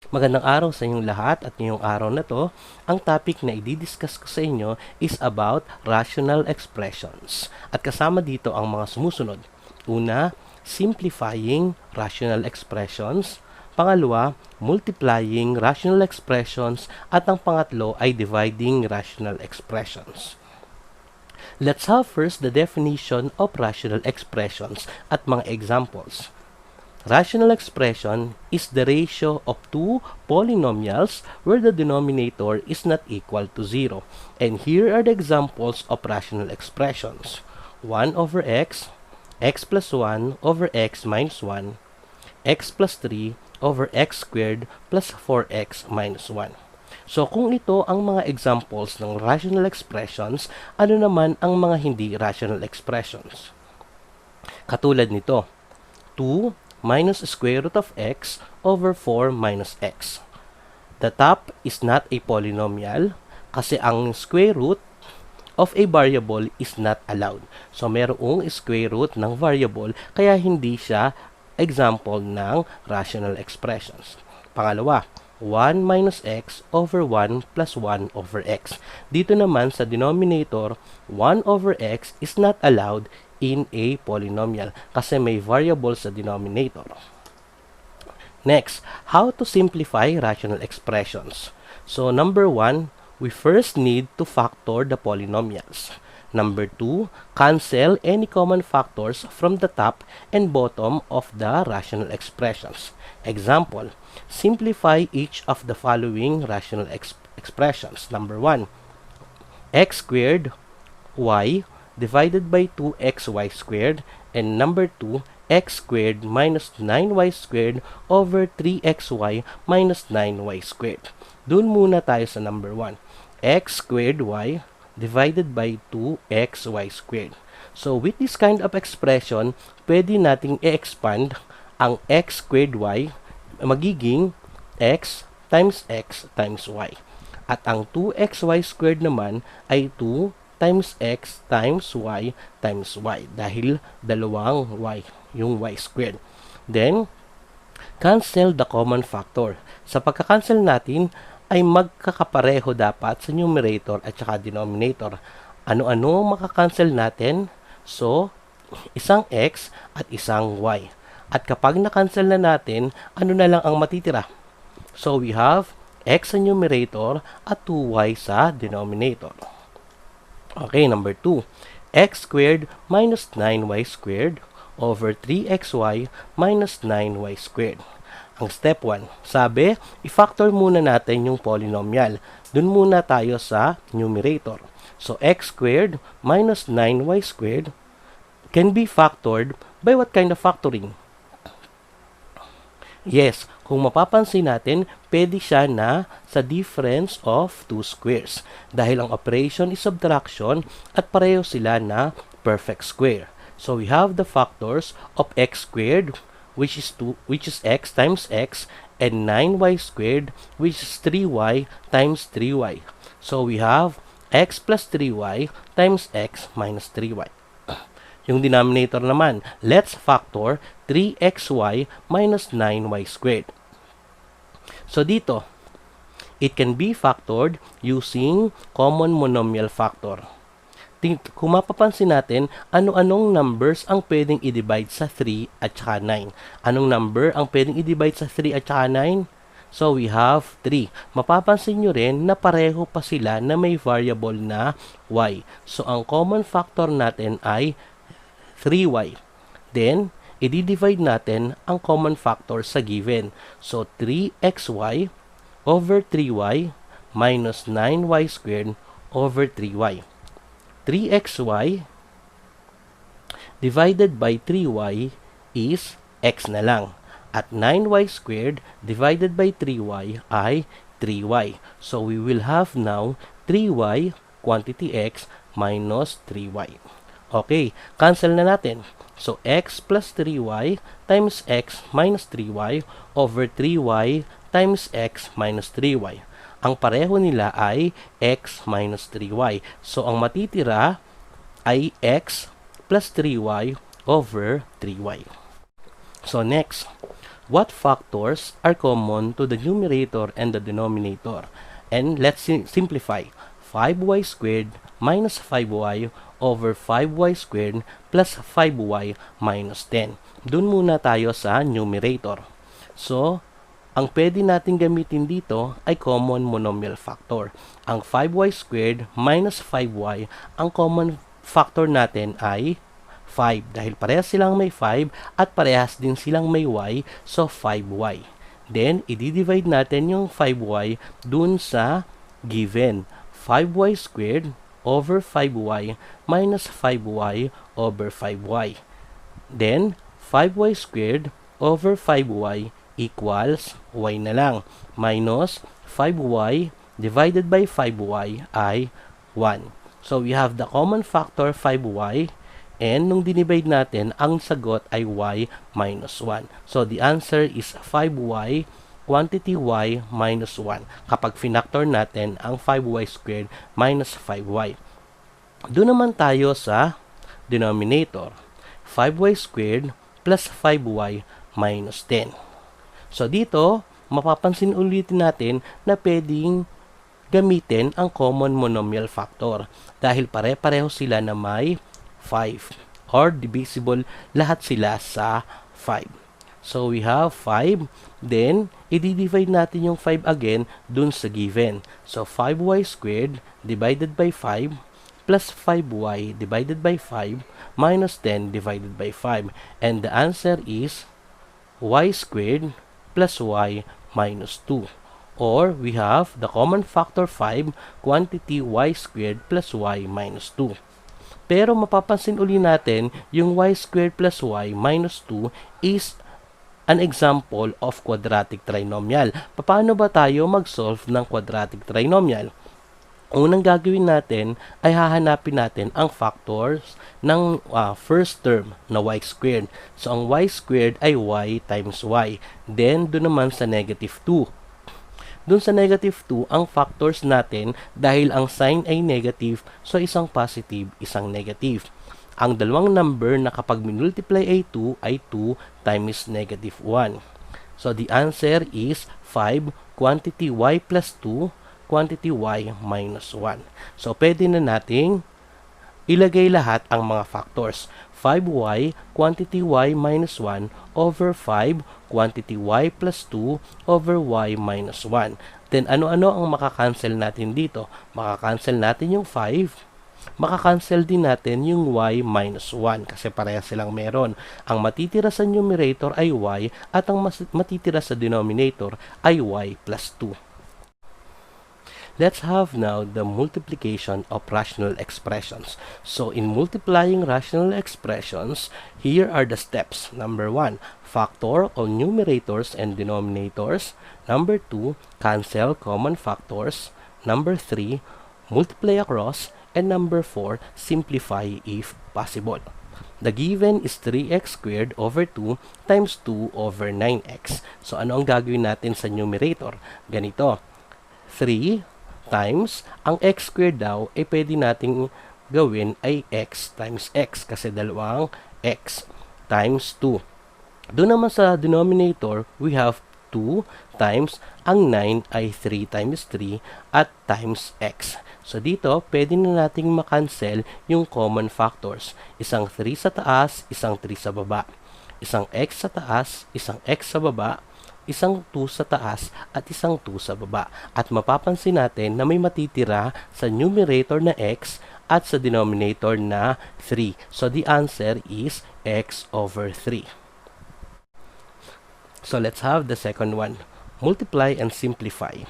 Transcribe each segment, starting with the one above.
Magandang araw sa inyong lahat at ngayong araw na to, ang topic na i-discuss ko sa inyo is about rational expressions. At kasama dito ang mga sumusunod. Una, simplifying rational expressions. Pangalawa, multiplying rational expressions. At ang pangatlo ay dividing rational expressions. Let's have first the definition of rational expressions at mga examples. Rational expression is the ratio of two polynomials where the denominator is not equal to 0. And here are the examples of rational expressions. 1 over x, x plus 1 over x minus 1, x plus 3 over x squared plus 4x minus 1. So kung ito ang mga examples ng rational expressions, ano naman ang mga hindi rational expressions? Katulad nito, 2 minus square root of x over 4 minus x. The top is not a polynomial kasi ang square root of a variable is not allowed. So, merong square root ng variable kaya hindi siya example ng rational expressions. Pangalawa, 1 minus x over 1 plus 1 over x. Dito naman sa denominator, 1 over x is not allowed in a polynomial kasi may variable sa denominator. Next, how to simplify rational expressions. So, number 1, we first need to factor the polynomials. Number 2, cancel any common factors from the top and bottom of the rational expressions. Example, simplify each of the following rational expressions. Number 1, x squared y divided by 2xy squared, and number 2, x squared minus 9y squared over 3xy minus 9y squared. Doon muna tayo sa number 1. X squared y divided by 2xy squared. So, with this kind of expression, pwede nating i-expand ang x squared y magiging x times y. At ang 2xy squared naman ay 2 times x times y dahil dalawang y, yung y squared. Then, cancel the common factor. Sa pagka-cancel natin, ay magkakapareho dapat sa numerator at saka denominator. Ano-ano makakancel natin? So, isang x at isang y. At kapag na-cancel na natin, ano na lang ang matitira? So, we have x sa numerator at 2y sa denominator. Okay, number 2. X squared minus 9y squared over 3xy minus 9y squared. Ang step 1, sabi, i-factor muna natin yung polynomial. Dun muna tayo sa numerator. So, x squared minus 9y squared can be factored by what kind of factoring? Yes, kung mapapansin natin, pwede siya na sa difference of two squares. Dahil ang operation is subtraction at pareho sila na perfect square. So we have the factors of x squared, which is x times x, and 9y squared, which is 3y times 3y. So we have x plus 3y times x minus 3y. Yung denominator naman, let's factor 3xy minus 9y squared. So dito, it can be factored using common monomial factor. Kung mapapansin natin, ano-anong numbers ang pwedeng i-divide sa 3 at saka 9? Anong number ang pwedeng i-divide sa 3 at saka 9? So we have 3. Mapapansin nyo rin na pareho pa sila na may variable na y. So ang common factor natin ay 3y. Then, i-divide natin ang common factor sa given. So, 3xy over 3y minus 9y squared over 3y. 3xy divided by 3y is x na lang. At 9y squared divided by 3y ay 3y. So, we will have now 3y quantity x minus 3y. Okay, cancel na natin. So, x plus 3y times x minus 3y over 3y times x minus 3y. Ang pareho nila ay x minus 3y. So, ang matitira ay x plus 3y over 3y. So, next, what factors are common to the numerator and the denominator. And let's simplify. 5y squared minus 5y over 5y squared plus 5y minus 10. Doon muna tayo sa numerator. So, ang pwede natin gamitin dito ay common monomial factor. Ang 5y squared minus 5y, ang common factor natin ay 5. Dahil parehas silang may 5 at parehas din silang may y, so 5y. Then, i-divide natin yung 5y dun sa given. 5y squared over 5y minus 5y over 5y. Then, 5y squared over 5y equals y na lang. Minus 5y divided by 5y ay 1. So, we have the common factor 5y and nung dinivide natin, ang sagot ay y minus 1. So, the answer is 5y quantity y minus 1 kapag finactor natin ang 5y squared minus 5y. Doon naman tayo sa denominator. 5y squared plus 5y minus 10. So, dito, mapapansin ulitin natin na pwedeng gamitin ang common monomial factor dahil pare-pareho sila na may 5 or divisible lahat sila sa 5. So, we have 5. Then, i-divide natin yung 5 again dun sa given. So, 5y squared divided by 5 plus 5y divided by 5 minus 10 divided by 5. And the answer is y squared plus y minus 2. Or, we have the common factor 5, quantity y squared plus y minus 2. Pero mapapansin uli natin, yung y squared plus y minus 2 is an example of quadratic trinomial. Paano ba tayo mag-solve ng quadratic trinomial? Unang gagawin natin ay hahanapin natin ang factors ng first term na y squared. So, ang y squared ay y times y. Then, doon naman sa negative 2. Doon sa negative 2, ang factors natin, dahil ang sign ay negative, so isang positive, isang negative. Ang dalawang number na kapag minultiply ay 2 times negative 1. So, the answer is 5 quantity y plus 2 quantity y minus 1. So, pwede na nating ilagay lahat ang mga factors. 5y quantity y minus 1 over 5 quantity y plus 2 over y minus 1. Then, ano-ano ang makakancel natin dito? Makakancel natin yung 5. Makakancel din natin yung y minus 1 kasi pareha silang meron. Ang matitira sa numerator ay y at ang matitira sa denominator ay y plus 2. Let's have now the multiplication of rational expressions. So, in multiplying rational expressions, here are the steps. Number 1, factor on numerators and denominators. Number 2, cancel common factors. Number 3, multiply across. And number 4, simplify if possible. The given is 3x squared over 2 times 2 over 9x. So, ano ang gagawin natin sa numerator? Ganito, 3 times, ang x squared daw, pwede nating gawin ay x times x kasi dalawang x times 2. Doon naman sa denominator, we have 2 times, ang 9 ay 3 times 3 at times x. So, dito, pwede na nating makancel yung common factors. Isang 3 sa taas, isang 3 sa baba. Isang x sa taas, isang x sa baba, isang 2 sa taas, at isang 2 sa baba. At mapapansin natin na may matitira sa numerator na x at sa denominator na 3. So, the answer is x over 3. So, let's have the second one. Multiply and simplify.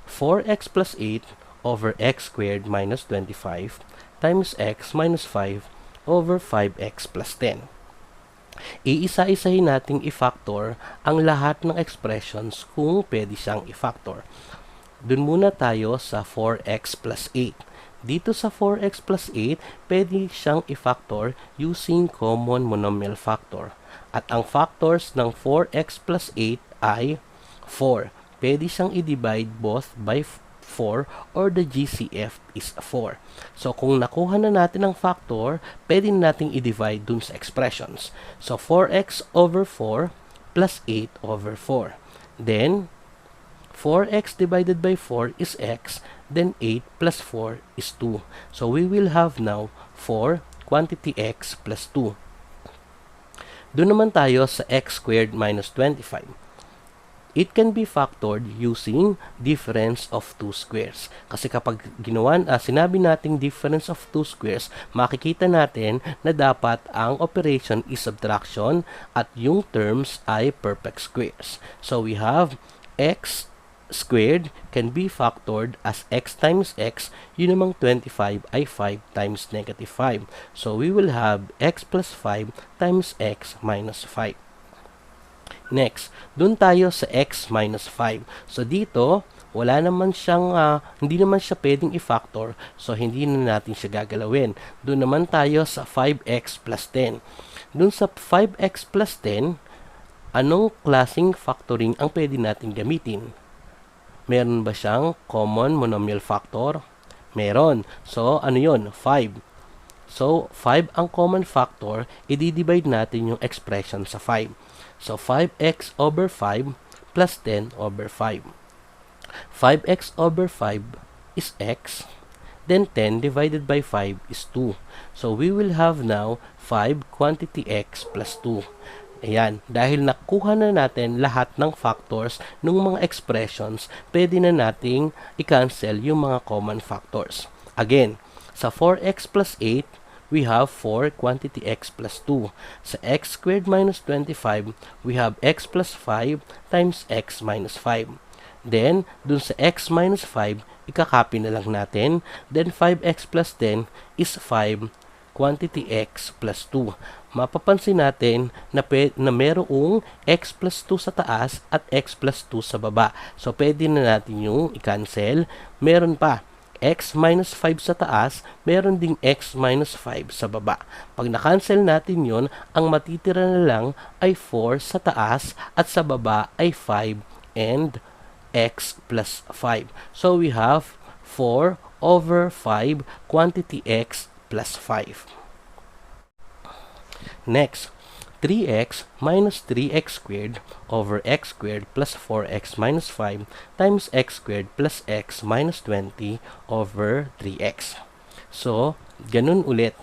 4x plus 8 over x squared minus 25 times x minus 5 over 5x plus 10. Iisa-isahin nating i-factor ang lahat ng expressions kung pwede siyang i-factor. Dun muna tayo sa 4x plus 8. Dito sa 4x plus 8, pwede siyang i-factor using common monomial factor. At ang factors ng 4x plus 8 ay 4. Pwede siyang i-divide both by 4 or the GCF is 4. So, kung nakuha na natin ang factor, pwede nating i-divide dun sa expressions. So, 4x over 4 plus 8 over 4. Then, 4x divided by 4 is x, then 8 plus 4 is 2. So we will have now 4 quantity x plus 2. Doon naman tayo sa x squared minus 25. It can be factored using difference of two squares. Kasi kapag sinabi nating difference of two squares, makikita natin na dapat ang operation is subtraction at yung terms ay perfect squares. So we have x squared can be factored as x times x. Yun namang 25 ay 5 times negative 5. So we will have x plus 5 times x minus 5. Next, dun tayo sa x minus 5. So dito, wala naman siyang, hindi naman siya pwedeng i-factor. So hindi na natin siya gagalawin. Dun naman tayo sa 5x plus 10. Dun sa 5x plus 10, anong klaseng factoring ang pwede natin gamitin? Meron ba siyang common monomial factor? Meron. So, ano yun? 5. So, 5 ang common factor, i-divide natin yung expression sa 5. So, 5x over 5 plus 10 over 5. 5x over 5 is x. Then, 10 divided by 5 is 2. So, we will have now 5 quantity x plus 2. Ayan, dahil nakuha na natin lahat ng factors ng mga expressions, pwede na nating i-cancel yung mga common factors. Again, sa 4x plus 8, we have 4 quantity x plus 2. Sa x squared minus 25, we have x plus 5 times x minus 5. Then, dun sa x minus 5, ikakopy na lang natin. Then, 5x plus 10 is 5 quantity x plus 2. Mapapansin natin na merong x plus 2 sa taas at x plus 2 sa baba. So, pwede na natin yung i-cancel. Meron pa, x minus 5 sa taas, meron ding x minus 5 sa baba. Pag na-cancel natin yun, ang matitira na lang ay 4 sa taas at sa baba ay 5 and x plus 5. So, we have 4 over 5 quantity x plus 5. Next, 3x minus 3x squared over x squared plus 4x minus 5 times x squared plus x minus 20 over 3x. So, ganun ulit.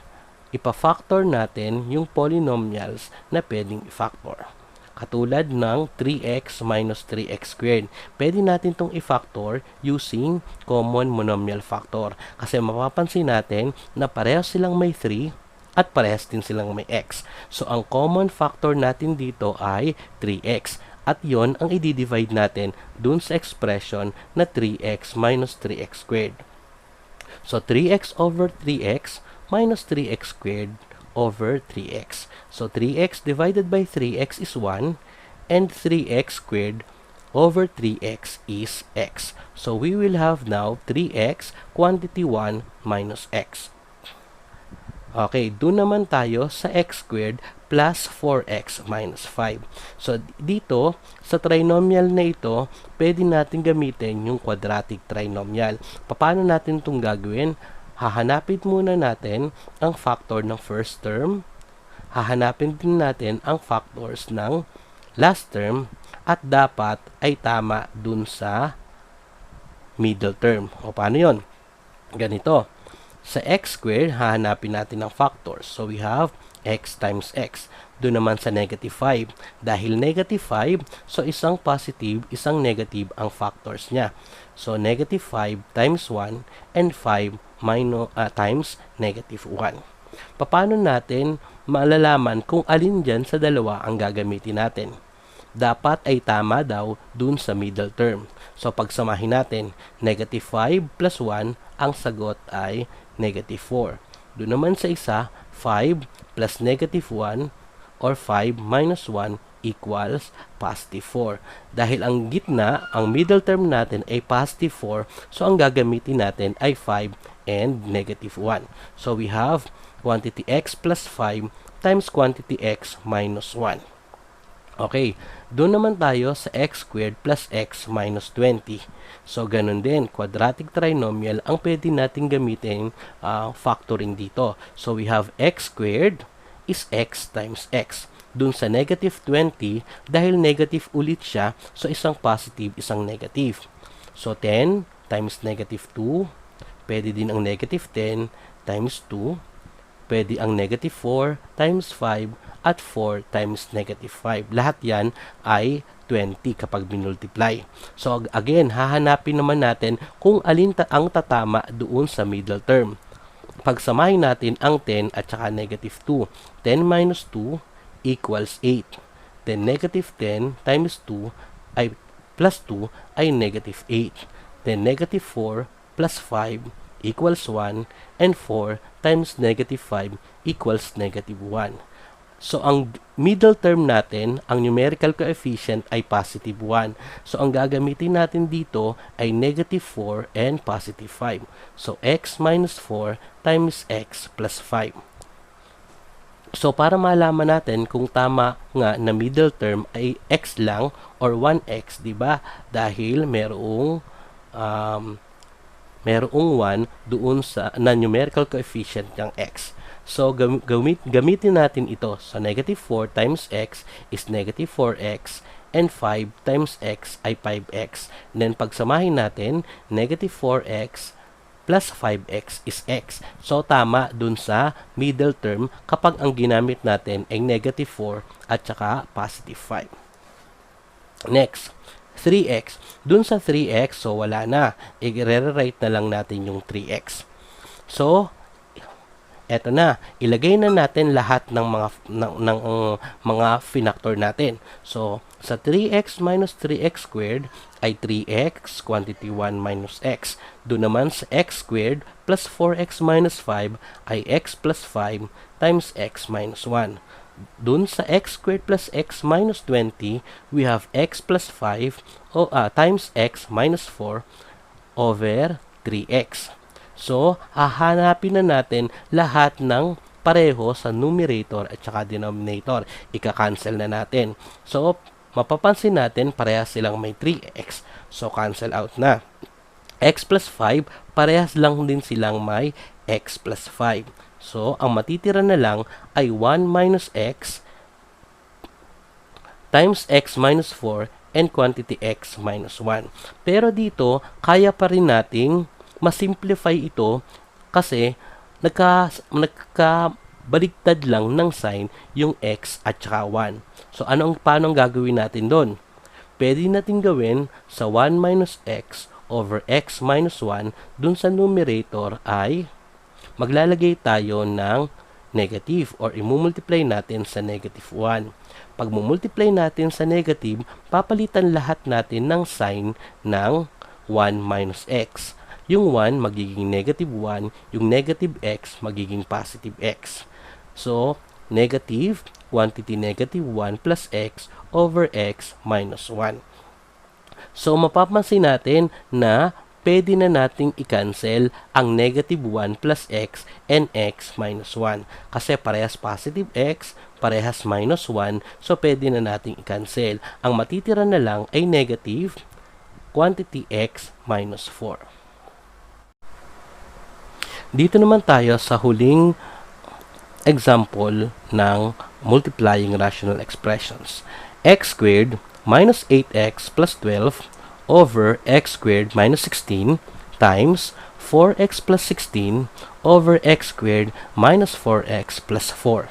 Ipa-factor natin yung polynomials na pwedeng i-factor. Katulad ng 3x minus 3x squared. Pwede natin itong i-factor using common monomial factor. Kasi mapapansin natin na pareho silang may 3 at parehas din silang may x. So, ang common factor natin dito ay 3x. At yon ang i-divide natin dun sa expression na 3x minus 3x squared. So, 3x over 3x minus 3x squared over 3x. So, 3x divided by 3x is 1 and 3x squared over 3x is x. So, we will have now 3x quantity 1 minus x. Okay, doon naman tayo sa x squared plus 4x minus 5. So, dito, sa trinomial na ito, pwede natin gamitin yung quadratic trinomial. Paano natin itong gagawin? Hahanapin muna natin ang factor ng first term. Hahanapin din natin ang factors ng last term. At dapat ay tama dun sa middle term. O, paano yun? Ganito. Sa x squared, hahanapin natin ang factors. So, we have x times x. Doon naman sa negative 5. Dahil negative 5, so isang positive, isang negative ang factors niya. So, negative 5 times 1 and 5 times negative 1. Paano natin malalaman kung alin dyan sa dalawa ang gagamitin natin? Dapat ay tama daw dun sa middle term. So, pagsamahin natin, negative 5 plus 1, ang sagot ay negative 4. Doon naman sa isa, 5 plus negative 1 or 5 minus 1 equals positive 4. Dahil ang gitna, ang middle term natin ay positive 4, so ang gagamitin natin ay 5 and negative 1. So we have quantity x plus 5 times quantity x minus 1. Okay, doon naman tayo sa x squared plus x minus 20. So, ganun din, quadratic trinomial ang pwede natin gamitin factoring dito. So, we have x squared is x times x. dun sa negative 20 dahil negative ulit siya, so isang positive, isang negative. So 10 times negative 2, pwede din ang negative 10 times 2, pwede ang negative 4 times 5, at 4 times negative 5. Lahat yan ay 20 kapag binultiply. So again, hahanapin naman natin kung alin ang tatama doon sa middle term. Pagsamahin natin ang 10 at saka negative 2. 10 minus 2 equals 8. Then negative 10 times 2 ay plus 2 ay negative 8. Then negative 4 plus 5 equals 1, and 4 times negative 5 equals negative 1. So, ang middle term natin, ang numerical coefficient ay positive 1. So, ang gagamitin natin dito ay negative 4 and positive 5. So, x minus 4 times x plus 5. So, para malaman natin kung tama nga na middle term ay x lang or 1x, di ba? Dahil merong 1 doon sa na numerical coefficient ng x. So, gamitin natin ito. So, negative 4 times x is negative 4x, and 5 times x ay 5x. And then, pagsamahin natin, negative 4x plus 5x is x. So, tama dun sa middle term kapag ang ginamit natin ay negative 4 at saka positive 5. Next, 3x. Dun sa 3x, so wala na. I-rewrite na lang natin yung 3x. So, eto na, ilagay na natin lahat ng mga finactor natin. So, sa 3x minus 3x squared ay 3x, quantity 1 minus x. Doon naman sa x squared plus 4x minus 5 ay x plus 5 times x minus 1. Doon sa x squared plus x minus 20, we have x plus 5 times x minus 4 over 3x. So, hahanapin na natin lahat ng pareho sa numerator at saka denominator. Ika-cancel na natin. So, mapapansin natin parehas silang may 3x. So, cancel out na. X plus 5, parehas lang din silang may x plus 5. So, ang matitira na lang ay 1 minus x times x minus 4 and quantity x minus 1. Pero dito, kaya pa rin nating masimplify ito kasi nagkabaliktad lang ng sign yung x at saka 1. So, paano ang gagawin natin doon? Pwede natin gawin sa 1 minus x over x minus 1 dun sa numerator ay maglalagay tayo ng negative or imumultiply natin sa negative 1. Pag mumultiply natin sa negative, papalitan lahat natin ng sign ng 1 minus x. Yung 1 magiging negative 1, yung negative x magiging positive x. So, negative, quantity negative 1 plus x over x minus 1. So, mapapansin natin na pwede na nating i-cancel ang negative 1 plus x and x minus 1. Kasi parehas positive x, parehas minus 1, so pwede na nating i-cancel. Ang matitira na lang ay negative quantity x minus 4. Dito naman tayo sa huling example ng multiplying rational expressions. X squared minus 8x plus 12 over x squared minus 16 times 4x plus 16 over x squared minus 4x plus 4.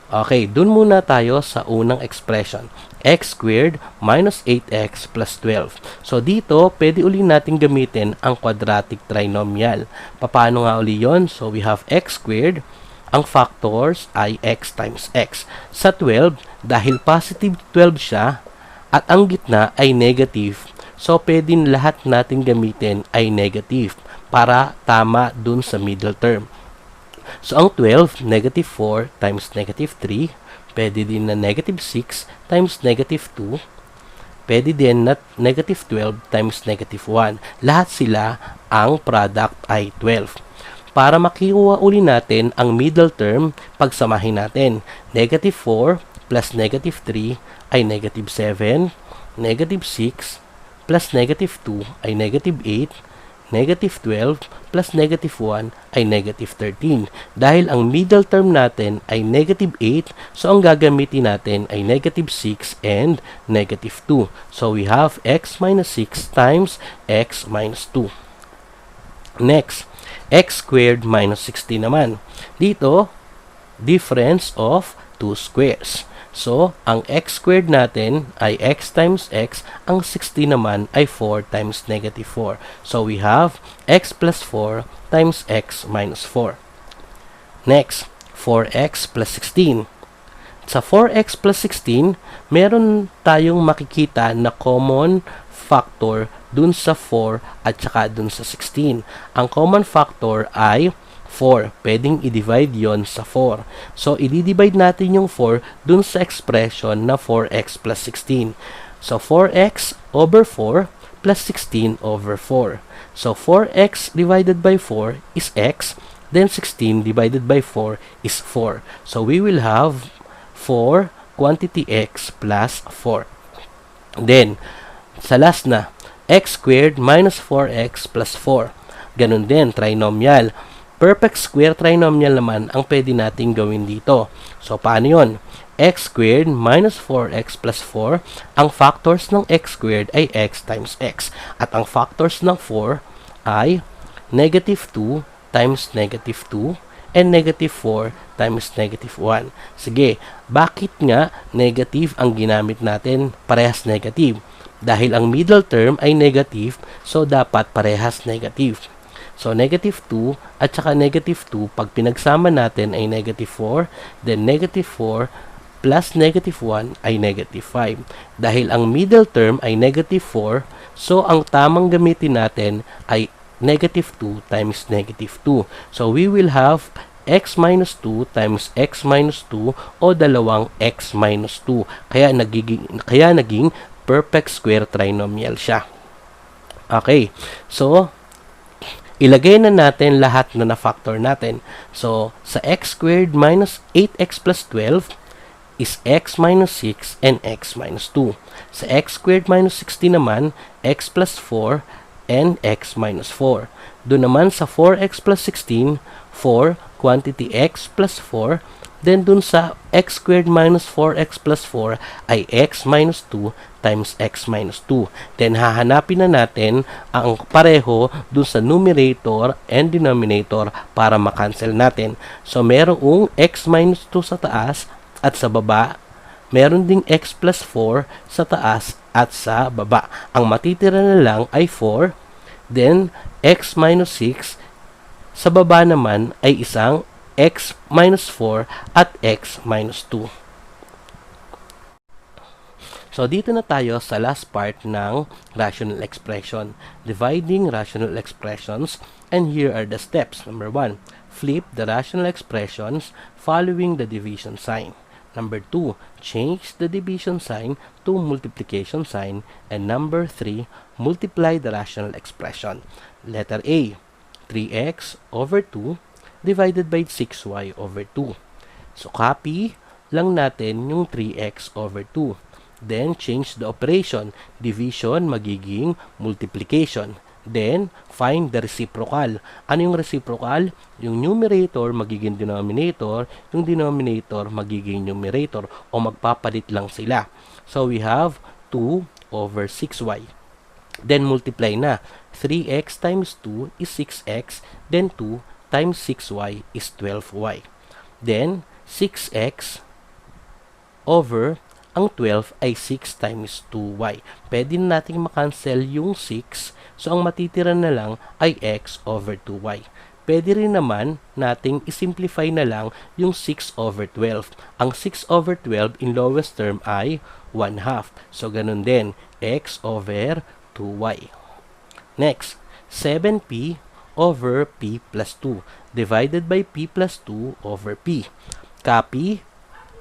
Okay, dun muna tayo sa unang expression. X squared minus 8x plus 12. So, dito, pwede uli natin gamitin ang quadratic trinomial. Paano nga uli yun? So, we have x squared. Ang factors ay x times x. Sa 12, dahil positive 12 siya, at ang gitna ay negative, so, pwede lahat natin gamitin ay negative para tama dun sa middle term. So, ang 12, negative 4 times negative 3. Pwede din na negative 6 times negative 2. Pwede din na negative 12 times negative 1. Lahat sila, ang product ay 12. Para makuha uli natin ang middle term, pagsamahin natin. Negative 4 plus negative 3 ay negative 7. Negative 6 plus negative 2 ay negative 8. negative 12 plus negative 1 ay negative 13. Dahil ang middle term natin ay negative 8, so ang gagamitin natin ay negative 6 and negative 2. So we have x minus 6 times x minus 2. Next, x squared minus 16 naman. Dito, difference of 2 squares. So, ang x squared natin ay x times x. Ang 16 naman ay 4 times negative 4. So, we have x plus 4 times x minus 4. Next, 4x plus 16. Sa 4x plus 16, meron tayong makikita na common factor dun sa 4 at saka dun sa 16. Ang common factor ay 4. Pwedeng i-divide yon sa 4. So, i-divide natin yung 4 dun sa expression na 4x plus 16. So, 4x over 4 plus 16 over 4. So, 4x divided by 4 is x. Then, 16 divided by 4 is 4. So, we will have 4 quantity x plus 4. Then, sa last na, x squared minus 4x plus 4. Ganun din, trinomial. Perfect square trinomial naman ang pwede nating gawin dito. So, paano yun? X squared minus 4x plus 4. Ang factors ng x squared ay x times x. At ang factors ng 4 ay negative 2 times negative 2 and negative 4 times negative 1. Sige, bakit nga negative ang ginamit natin? Parehas negative. Dahil ang middle term ay negative, so dapat parehas negative. So, negative 2 at saka negative 2, pag pinagsama natin ay negative 4, then negative 4 plus negative 1 ay negative 5. Dahil ang middle term ay negative 4, so ang tamang gamitin natin ay negative 2 times negative 2. So, we will have x minus 2 times x minus 2 o dalawang x minus 2. Kaya naging perfect square trinomial siya. Okay, so ilagay na natin lahat na na-factor natin. So, sa x squared minus 8x plus 12 is x minus 6 and x minus 2. Sa x squared minus 16 naman, x plus 4 and x minus 4. Doon naman sa 4x plus 16, 4 quantity x plus 4. Then, dun sa x squared minus 4x plus 4 ay x minus 2 times x minus 2. Then, hahanapin na natin ang pareho dun sa numerator and denominator para makancel natin. So, merong x minus 2 sa taas at sa baba. Meron ding x plus 4 sa taas at sa baba. Ang matitira na lang ay 4. Then, x minus 6. Sa baba naman ay isang x minus 4 at x minus 2. So, dito na tayo sa last part ng rational expression. Dividing rational expressions. And here are the steps. Number 1, flip the rational expressions following the division sign. Number 2, change the division sign to multiplication sign. And number 3, multiply the rational expression. Letter A, 3x over 2 divided by 6y over 2. So, copy lang natin yung 3x over 2. Then, change the operation. Division magiging multiplication. Then, find the reciprocal. Ano yung reciprocal? Yung numerator magiging denominator, yung denominator magiging numerator, o magpapalit lang sila. So, we have 2 over 6y. Then, multiply na. 3x times 2 is 6x. Then, 2 times 6y is 12y. Then, 6x over ang 12 ay 6 times 2y. Pwede na natin makancel yung 6. So, ang matitira na lang ay x over 2y. Pwede rin naman nating isimplify na lang yung 6 over 12. Ang 6 over 12 in lowest term ay 1/2. So, ganun din. X over 2y. Next, 7p over p plus 2 divided by p plus 2 over p. Copy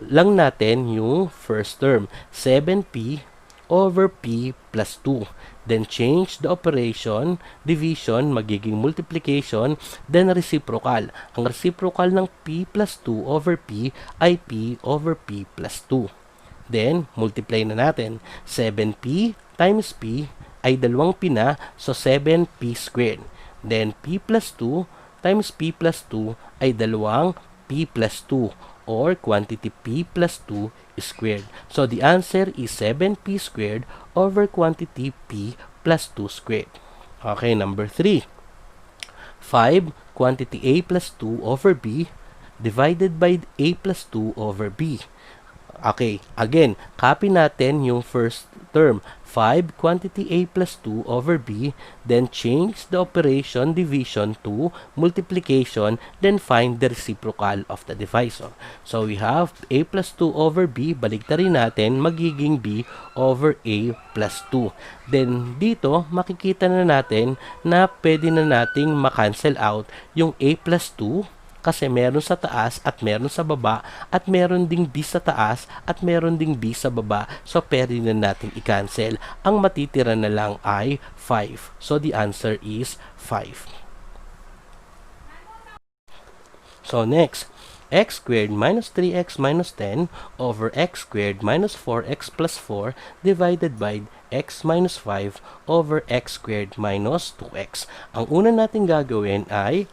lang natin yung first term, 7p over p plus 2. Then change the operation, division magiging multiplication, then reciprocal. Ang reciprocal ng p plus 2 over p ay p over p plus 2. Then multiply na natin, 7p times p ay 2p na, so 7p squared. Then p plus 2 times p plus 2 ay dalawang p plus 2 or quantity p plus 2 squared. So the answer is 7p squared over quantity p plus 2 squared. Okay, number 3. 5 quantity a plus 2 over b divided by a plus 2 over b. Okay, again, copy natin yung first term. 5 quantity a plus 2 over b, then change the operation division to multiplication, then find the reciprocal of the divisor. So we have a plus 2 over b, baligtarin natin, magiging b over a plus 2. Then dito, makikita na natin na pwede na nating makancel out yung a plus 2 kasi meron sa taas at meron sa baba at meron ding b sa taas at meron ding b sa baba. So, pwede na natin i-cancel. Ang matitira na lang ay 5. So, the answer is 5. So, next, x squared minus 3x minus 10 over x squared minus 4x plus 4 divided by x minus 5 over x squared minus 2x. Ang una natin gagawin ay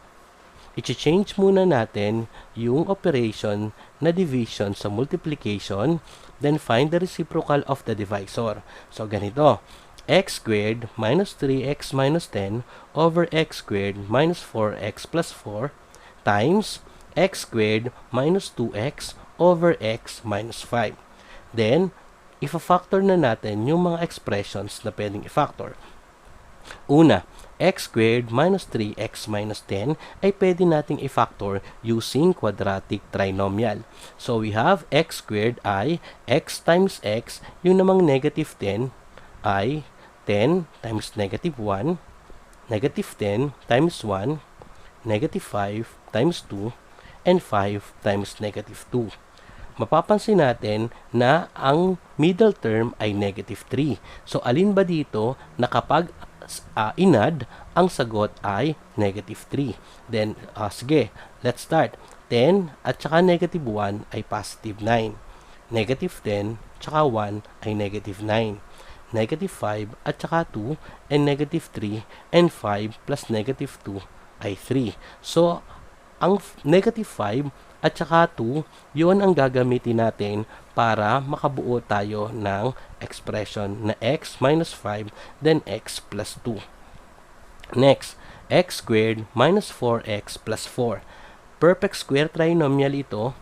i-change muna natin yung operation na division sa multiplication, then find the reciprocal of the divisor. So, ganito. X squared minus 3x minus 10 over x squared minus 4x plus 4 times x squared minus 2x over x minus 5. Then, ifa-factor na natin yung mga expressions na pwedeng i-factor. Una, x squared minus 3x minus 10 ay pwede nating i-factor using quadratic trinomial. So, we have x squared ay x times x, yung namang negative 10 ay 10 times negative 1, negative 10 times 1, negative 5 times 2, and 5 times negative 2. Mapapansin natin na ang middle term ay negative 3. So, alin ba dito na kapag inad, ang sagot ay negative 3. Then, sige, let's start. 10 at saka negative 1 ay positive 9. Negative 10 tsaka 1 ay negative 9. Negative 5 at saka 2 ay negative 3. And 5 plus negative 2 ay 3. So, ang negative 5 at saka 2, yun ang gagamitin natin para makabuo tayo ng expression na x minus 5, then x plus 2. Next, x squared minus 4x plus 4. Perfect square trinomial ito.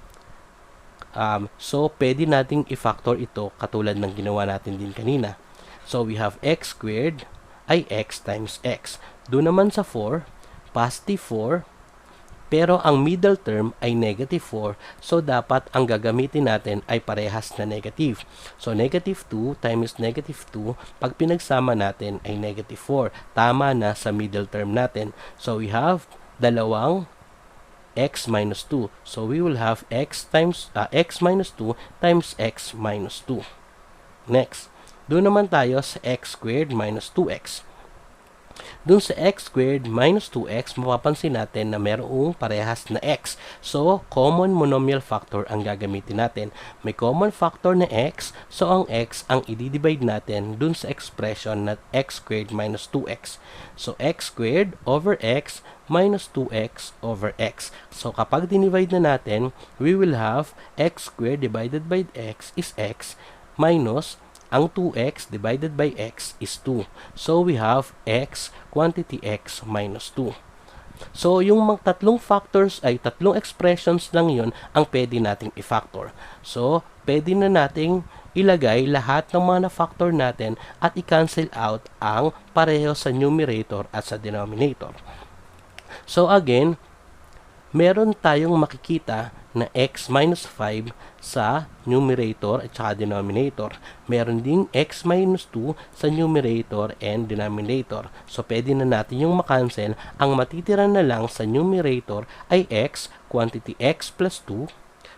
So, pwede nating i-factor ito katulad ng ginawa natin din kanina. So, we have x squared ay x times x. Doon naman sa 4, positive 4, pero ang middle term ay negative 4, so dapat ang gagamitin natin ay parehas na negative. So, negative 2 times negative 2, pag pinagsama natin ay negative 4. Tama na sa middle term natin. So, we have dalawang x minus 2. So, we will have x minus 2 times x minus 2. Next, doon naman tayo sa x squared minus 2x. Doon sa x squared minus 2x, mapapansin natin na mayroong parehas na x. So, common monomial factor ang gagamitin natin. May common factor na x, so ang x ang i-divide natin doon sa expression na x squared minus 2x. So, x squared over x minus 2x over x. So, kapag dinivide na natin, we will have x squared divided by x is x minus ang 2x divided by x is 2. So, we have x quantity x minus 2. So, yung mga tatlong factors ay tatlong expressions lang yun ang pwede nating i-factor. So, pwede na nating ilagay lahat ng mga na-factor natin at i-cancel out ang pareho sa numerator at sa denominator. So, again, meron tayong makikita na x minus 5 sa numerator at saka denominator. Meron ding x minus 2 sa numerator and denominator. So, pwede na natin yung makancel. Ang matitira na lang sa numerator ay x, quantity x plus 2.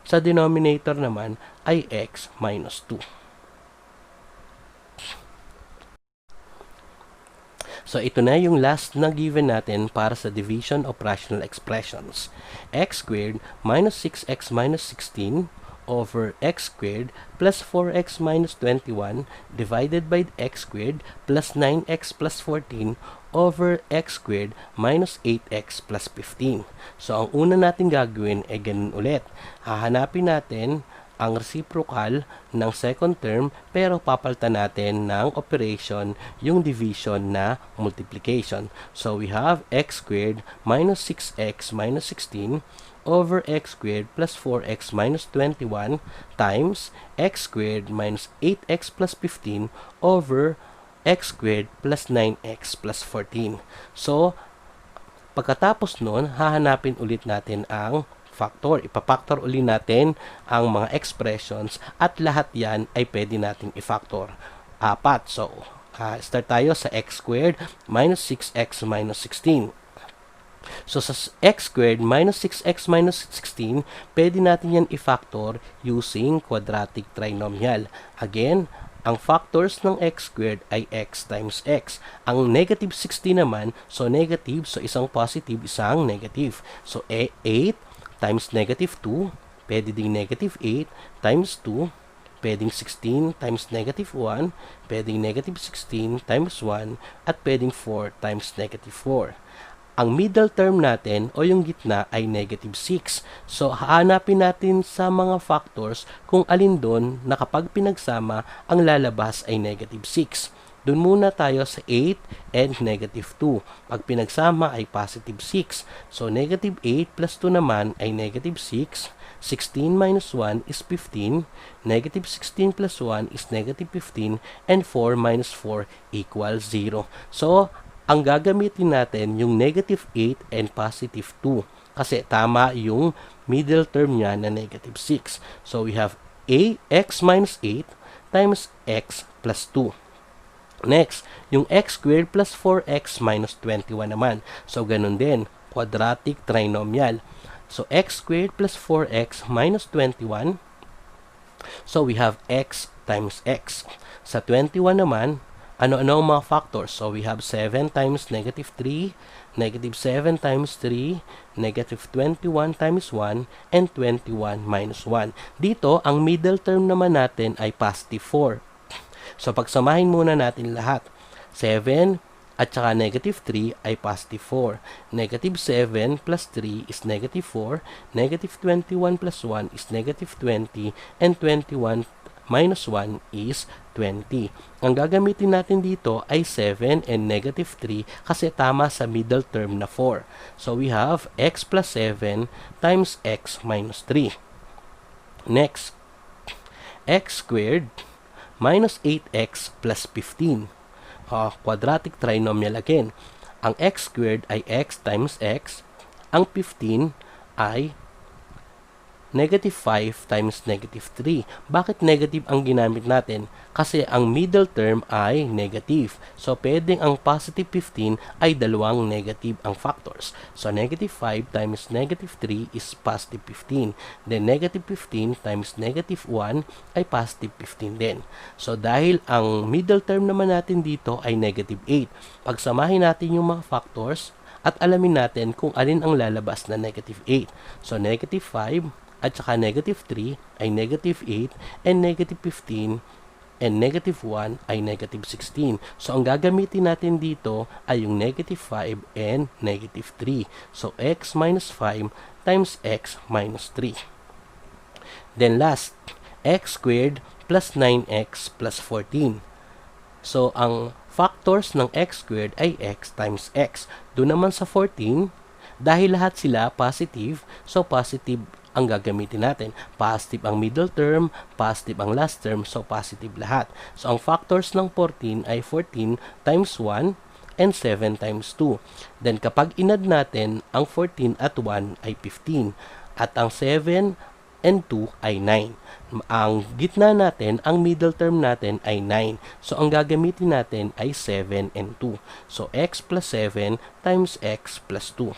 Sa denominator naman ay x minus 2. So, ito na yung last na given natin para sa division of rational expressions. X squared minus 6x minus 16 over x squared plus 4x minus 21 divided by x squared plus 9x plus 14 over x squared minus 8x plus 15. So, ang una natin gagawin ay ganun ulit. Hahanapin natin ang reciprocal ng second term pero papalitan natin ng operation yung division na multiplication. So, we have x squared minus 6x minus 16 over x squared plus 4x minus 21 times x squared minus 8x plus 15 over x squared plus 9x plus 14. So, pagkatapos nun, hahanapin ulit natin ang factor. Ipapactor uli natin ang mga expressions at lahat yan ay pwede nating i-factor. 4. So, start tayo sa x squared minus 6x minus 16. So, sa x squared minus 6x minus 16, pwede natin yan i-factor using quadratic trinomial. Again, ang factors ng x squared ay x times x. Ang negative 16 naman, so negative, so isang positive, isang negative. So, 8 times negative 2, pwede ding negative 8 times 2, pwedeng 16 times negative 1, pwedeng negative 16 times 1, at pwedeng 4 times negative 4. Ang middle term natin o yung gitna ay negative 6. So, hahanapin natin sa mga factors kung alin doon na kapag pinagsama, ang lalabas ay negative 6. Doon muna tayo sa 8 and negative 2. Pag pinagsama ay positive 6. So, negative 8 plus 2 naman ay negative 6. 16 minus 1 is 15. Negative 16 plus 1 is negative 15. And 4 minus 4 equals 0. So, ang gagamitin natin yung negative 8 and positive 2. Kasi tama yung middle term niya na negative 6. So, we have x minus 8 times x plus 2. Next, yung x squared plus 4x minus 21 naman. So, ganun din. Quadratic trinomial. So, x squared plus 4x minus 21. So, we have x times x. Sa 21 naman, ano-ano ang mga factors? So, we have 7 times negative 3, negative 7 times 3, negative 21 times 1, and 21 minus 1. Dito, ang middle term naman natin ay positive 4. So, pagsamahin muna natin lahat. 7 at saka negative 3 ay positive 4. Negative 7 plus 3 is negative 4. Negative 21 plus 1 is negative 20. And 21 minus 1 is 20. Ang gagamitin natin dito ay 7 and negative 3 kasi tama sa middle term na 4. So, we have x plus 7 times x minus 3. Next, x squared minus 8x plus 15. Quadratic trinomial again. Ang x squared ay x times x. Ang 15 ay negative 5 times negative 3. Bakit negative ang ginamit natin? Kasi ang middle term ay negative. So, pwedeng ang positive 15 ay dalawang negative ang factors. So, negative 5 times negative 3 is positive 15. Then, negative 15 times negative 1 ay positive 15 din. So, dahil ang middle term naman natin dito ay negative 8. Pagsamahin natin yung mga factors at alamin natin kung alin ang lalabas na negative 8. So, negative 5 at saka negative 3 ay negative 8 and negative 15 and negative 1 ay negative 16. So, ang gagamitin natin dito ay yung negative 5 and negative 3. So, x minus 5 times x minus 3. Then last, x squared plus 9x plus 14. So, ang factors ng x squared ay x times x. Doon naman sa 14, dahil lahat sila positive, so positive ang gagamitin natin. Positive ang middle term, positive ang last term, so positive lahat. So, ang factors ng 14 ay 14 times 1 and 7 times 2. Then, kapag inad natin, ang 14 at 1 ay 15. At ang 7 and 2 ay 9. Ang gitna natin, ang middle term natin ay 9. So, ang gagamitin natin ay 7 and 2. So, x plus 7 times x plus 2.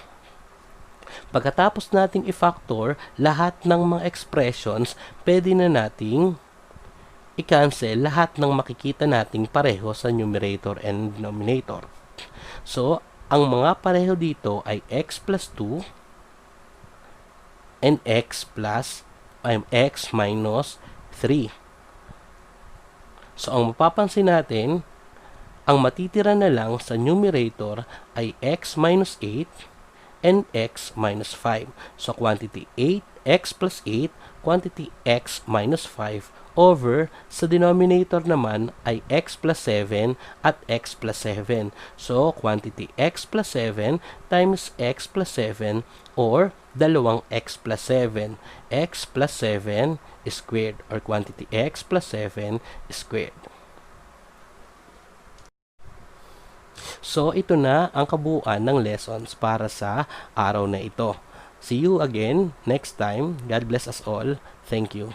Pagkatapos nating i-factor lahat ng mga expressions, pwede na nating i-cancel lahat ng makikita nating pareho sa numerator and denominator. So, ang mga pareho dito ay x plus 2 and x minus 3. So, ang mapapansin natin, Ang matitira na lang sa numerator ay x minus 8 and x minus 5. So, quantity 8, x plus 8, quantity x minus 5 over sa denominator naman ay x plus 7 at x plus 7. So, quantity x plus 7 times x plus 7 or dalawang x plus 7. X plus 7 squared or quantity x plus 7 squared. So, ito na ang kabuuan ng lessons para sa araw na ito. See you again next time. God bless us all. Thank you.